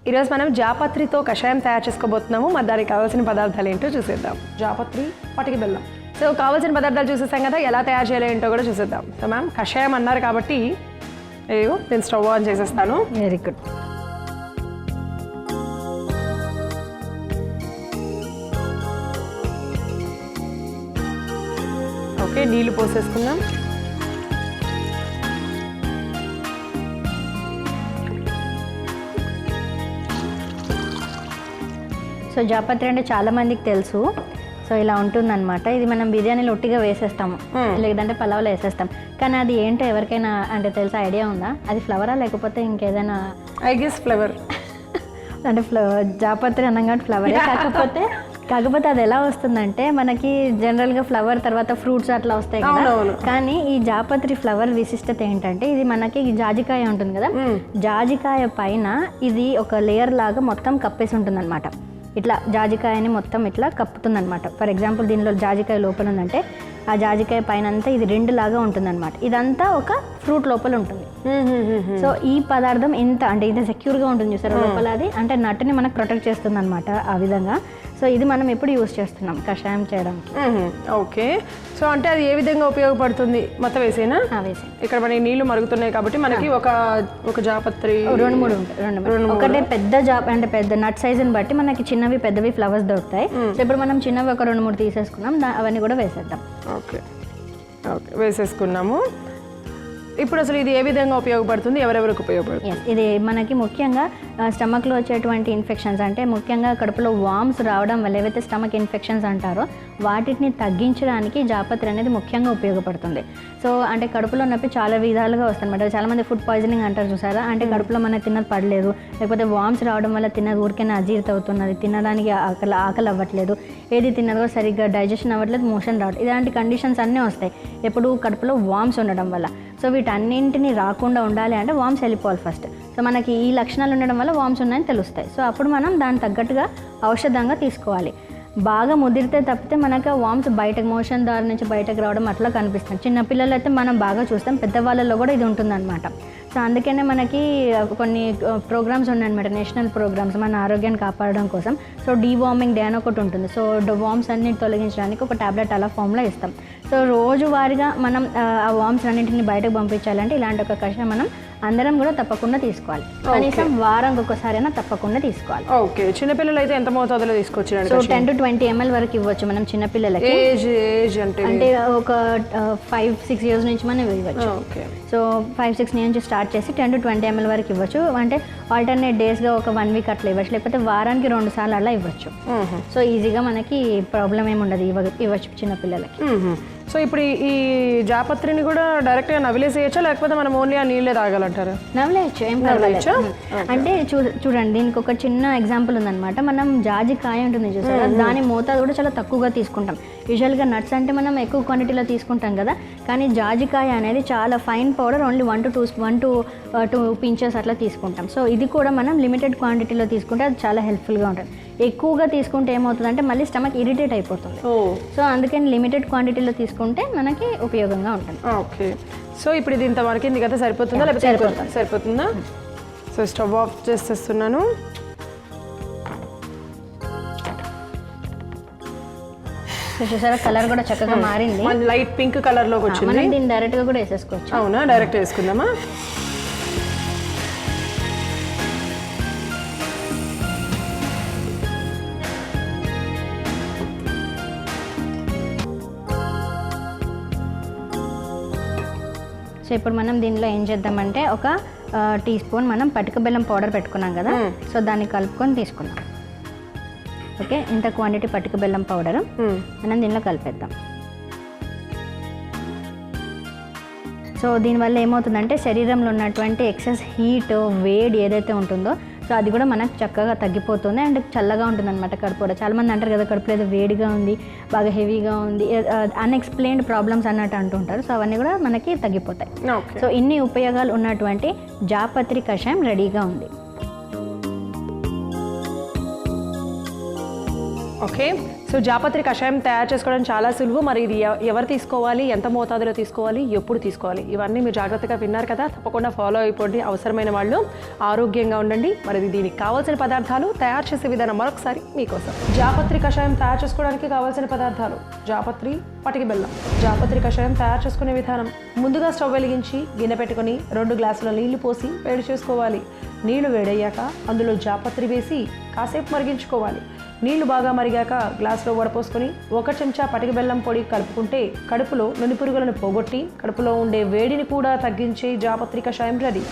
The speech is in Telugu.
ఈరోజు మనం జాపత్రితో కషాయం తయారు చేసుకోబోతున్నాము. మరి దానికి కావాల్సిన పదార్థాలు ఏంటో చూసేద్దాం. జాపత్రి, పటిక బెల్లం. సో కావాల్సిన పదార్థాలు చూసేసాం కదా, ఎలా తయారు చేయాలి ఏంటో కూడా చూసేద్దాం. సో మ్యామ్ కషాయం అన్నారు కాబట్టి నేను స్టవ్ ఆన్ చేసేస్తాను. Very good. ఓకే, నీళ్ళు పోసేసుకుందాం. సో జాపత్రి అంటే చాలా మందికి తెలుసు. సో ఇలా ఉంటుందన్నమాట. ఇది మనం బిర్యానీలో ఒట్టిగా వేసేస్తాము, లేదంటే పలావ్లో వేసేస్తాం. కానీ అది ఏంటో ఎవరికైనా అంటే తెలుసా, ఐడియా ఉందా? అది ఫ్లవరా లేకపోతే ఇంకేదైనా? I guess flower. అంటే జాపత్రి అన్నాం కాబట్టి ఫ్లవరే. కాకపోతే అది ఎలా వస్తుందంటే మనకి జనరల్గా ఫ్లవర్ తర్వాత ఫ్రూట్స్ అట్లా వస్తాయి కదా. కానీ ఈ జాపత్రి ఫ్లవర్ విశిష్టత ఏంటంటే, ఇది మనకి జాజికాయ ఉంటుంది కదా, జాజికాయ పైన ఇది ఒక లేయర్ లాగా మొత్తం కప్పేసి ఉంటుంది అనమాట. ఇట్లా జాజికాయని మొత్తం ఇట్లా కప్పుతుంది అనమాట. ఫర్ ఎగ్జాంపుల్ దీనిలో జాజికాయ లోపల ఉందంటే ఆ జాజికాయ పైన అంతా ఇది రెండు లాగా ఉంటుంది అనమాట. ఇదంతా ఒక ఫ్రూట్ లోపల ఉంటుంది. సో ఈ పదార్థం ఎంత అంటే ఇది సెక్యూర్గా ఉంటుంది చూసారా లోపల. అది అంటే నట్టుని మనకు ప్రొటెక్ట్ చేస్తుంది అనమాట ఆ విధంగా. సో ఇది మనం ఎప్పుడు యూజ్ చేస్తున్నాం కషాయం చేయడానికి. ఓకే, సో అంటే అది ఏ విధంగా ఉపయోగపడుతుంది? మొత్తం వేసేనా? వేసే. ఇక్కడ మనకి నీళ్లు మరుగుతున్నాయి కాబట్టి మనకి ఒక జాపత్రి రెండు మూడు ఉంటాయి. ఒకటే పెద్ద అంటే పెద్ద నట్ సైజుని బట్టి మనకి చిన్నవి పెద్దవి ఫ్లవర్స్ దొరుకుతాయి. సో ఇప్పుడు మనం చిన్నవి ఒక 2-3 తీసేసుకున్నాం, అవన్నీ కూడా వేసేద్దాం. ఓకే ఓకే, వేసేసుకున్నాము. ఇప్పుడు అసలు ఇది ఏ విధంగా ఉపయోగపడుతుంది, ఎవరెవరికి ఉపయోగపడుతుంది? ఇది మనకి ముఖ్యంగా స్టమక్లో వచ్చేటువంటి ఇన్ఫెక్షన్స్, అంటే ముఖ్యంగా కడుపులో వామ్స్ రావడం వల్ల ఏవైతే స్టమక్ ఇన్ఫెక్షన్స్ అంటారో వాటిని తగ్గించడానికి జాపత్రి అనేది ముఖ్యంగా ఉపయోగపడుతుంది. సో అంటే కడుపులో నొప్పి చాలా విధాలుగా వస్తుందన్నమాట. చాలామంది ఫుడ్ పాయిజనింగ్ అంటారు చూసారా, అంటే కడుపులో మనకి తిన్నది పడలేదు, లేకపోతే వామ్స్ రావడం వల్ల తిన్నది ఊరికైనా అజీర్తి అవుతున్నది, తినడానికి ఆకలి అవ్వట్లేదు, ఏది తిన్నదో సరిగ్గా డైజెషన్ అవ్వట్లేదు, మోషన్ రావట్లేదు, ఇలాంటి కండిషన్స్ అన్నీ వస్తాయి ఎప్పుడు కడుపులో వామ్స్ ఉండడం వల్ల. సో వీటన్నింటినీ రాకుండా ఉండాలి అంటే వామ్స్ వెళ్ళిపోవాలి ఫస్ట్. సో మనకి ఈ లక్షణాలు ఉండడం వల్ల వామ్స్ ఉన్నాయని తెలుస్తాయి. సో అప్పుడు మనం దానికి తగ్గట్టుగా ఔషధంగా తీసుకోవాలి. బాగా ముదిరితే తప్పితే మనకి వామ్స్ బయటకు మోషన్ దారి నుంచి బయటకు రావడం అట్లా కనిపిస్తుంది. చిన్నపిల్లలు అయితే మనం బాగా చూస్తాం, పెద్దవాళ్ళలో కూడా ఇది ఉంటుందన్నమాట. సో అందుకనే మనకి కొన్ని ప్రోగ్రామ్స్ ఉన్నాయన్నమాట, నేషనల్ ప్రోగ్రామ్స్ మన ఆరోగ్యాన్ని కాపాడడం కోసం. సో డీవార్మింగ్ డే అని ఒకటి ఉంటుంది. సో వామ్స్ అన్ని తొలగించడానికి ఒక టాబ్లెట్ అలా ఫామ్లో ఇస్తాం. సో రోజువారీగా మనం ఆ వామ్స్ అన్నింటిని బయటకు పంపించాలంటే ఇలాంటి ఒక కషాయం మనం అందరం కూడా తప్పకుండా తీసుకోవాలి. కనీసం వారానికి ఒకసారైనా తప్పకుండా తీసుకోవాలి. ఓకే, చిన్నపిల్లలు అయితే ఎంత మోతాదులో తీసుకోవచ్చు? సో 10 to 20 ml వరకు ఇవ్వచ్చు మనం చిన్నపిల్లలకి. ఏజ్ అంటే ఒక 5-6 years నుంచి మనం ఇవ్వచ్చు. సో 5-6 నుంచి స్టార్ట్ చేసి 10 to 20 ml వరకు ఇవ్వచ్చు. అంటే ఆల్టర్నేట్ డేస్గా ఒక 1 week అట్లా ఇవ్వచ్చు, లేకపోతే వారానికి 2 సార్లు అలా ఇవ్వచ్చు. సో ఈజీగా మనకి ప్రాబ్లం ఏమి ఉండదు, ఇవ్వచ్చు చిన్నపిల్లలకి. సో ఇప్పుడు ఈ జాపత్రిని కూడా డైరెక్ట్గా నవిలేసేయచ్చా, లేకపోతే మనం ఓన్లీ ఆ నీళ్ళే తాగాలంటారా? నవిలేయచ్చు, ఏం పర్వాలేదు. అంటే చూడండి, దీనికి ఒక చిన్న ఎగ్జాంపుల్ ఉందన్నమాట. మనం జాజికాయ ఉంటుంది చూసారా, దాని మోతాదు కూడా చాలా తక్కువగా తీసుకుంటాం. యూజువల్గా నట్స్ అంటే మనం ఎక్కువ క్వాంటిటీలో తీసుకుంటాం కదా, కానీ జాజికాయ అనేది చాలా fine powder, only 1 to 2 pinches అట్లా తీసుకుంటాం. సో ఇది కూడా మనం లిమిటెడ్ క్వాంటిటీలో తీసుకుంటే అది చాలా హెల్ప్ఫుల్గా ఉంటుంది. ఎక్కువగా తీసుకుంటే ఏమవుతుందంటే మళ్ళీ స్టమక్ ఇరిటేట్ అయిపోతుంది. సో అందుకని లిమిటెడ్ క్వాంటిటీలో తీసుకుంటే మనకి ఉపయోగంగా ఉంటుంది. ఓకే, సో ఇప్పుడు ఇది ఇంత వరకింది కదా, సరిపోతుందా? లేకపోతే సరిపోతుందా? సో స్టవ్ ఆఫ్ చేసేస్తున్నాను. చూసారా, కలర్ కూడా చక్కగా మారింది, లైట్ పింక్ కలర్ లోకి వచ్చింది. మనం దీన్ని డైరెక్ట్గా కూడా వేసేసుకోవచ్చు. అవునా, డైరెక్ట్ వేసుకుందామా? సో ఇప్పుడు మనం దీనిలో ఏం చేద్దామంటే ఒక టీ స్పూన్ మనం పటిక బెల్లం పౌడర్ పెట్టుకున్నాం కదా, సో దాన్ని కలుపుకొని తీసుకుందాం. ఓకే, ఇంత క్వాంటిటీ పటిక బెల్లం పౌడర్ మనం దీనిలో కలిపేద్దాం. సో దీనివల్ల ఏమవుతుందంటే శరీరంలో ఉన్నటువంటి ఎక్సెస్ హీట్, వేడి ఏదైతే ఉంటుందో సో అది కూడా మనకు చక్కగా తగ్గిపోతుంది అండ్ చల్లగా ఉంటుంది అనమాట కడుపు కూడా. చాలామంది అంటారు కదా కడుపులో ఏదో వేడిగా ఉంది, బాగా హెవీగా ఉంది, అన్ఎక్స్ప్లెయిన్డ్ ప్రాబ్లమ్స్ అన్నట్టు అంటుంటారు. సో అవన్నీ కూడా మనకి తగ్గిపోతాయి. సో ఇన్ని ఉపయోగాలు ఉన్నటువంటి జాపత్రి కషాయం రెడీగా ఉంది. ఓకే, సో జాపత్రి కషాయం తయారు చేసుకోవడం చాలా సులువు. మరి ఇది ఎవరు తీసుకోవాలి, ఎంత మోతాదులో తీసుకోవాలి, ఎప్పుడు తీసుకోవాలి, ఇవన్నీ మీరు జాగ్రత్తగా విన్నారు కదా. తప్పకుండా ఫాలో అయిపోండి. అవసరమైన వాళ్ళు ఆరోగ్యంగా ఉండండి. మరి దీనికి కావాల్సిన పదార్థాలు, తయారు చేసే విధానం మరొకసారి మీకోసం. జాపత్రి కషాయం తయారు చేసుకోవడానికి కావాల్సిన పదార్థాలు: జాపత్రి, పటికి బెల్లం. జాపత్రి కషాయం తయారు చేసుకునే విధానం: ముందుగా స్టవ్ వెలిగించి గిన్నె పెట్టుకొని 2 గ్లాసుల నీళ్లు పోసి వేడి చేసుకోవాలి. నీళ్లు వేడయ్యాక అందులో జాపత్రి వేసి కాసేపు మరిగించుకోవాలి. నీళ్లు బాగా మరిగాక గ్లాసులో వడపోసుకొని 1 చెంచా పటిక బెల్లం పొడి కలుపుకుంటే కడుపులో నులిపురుగులను పోగొట్టి కడుపులో ఉండే వేడిని కూడా తగ్గించే జాపత్రి కషాయం రెడీ.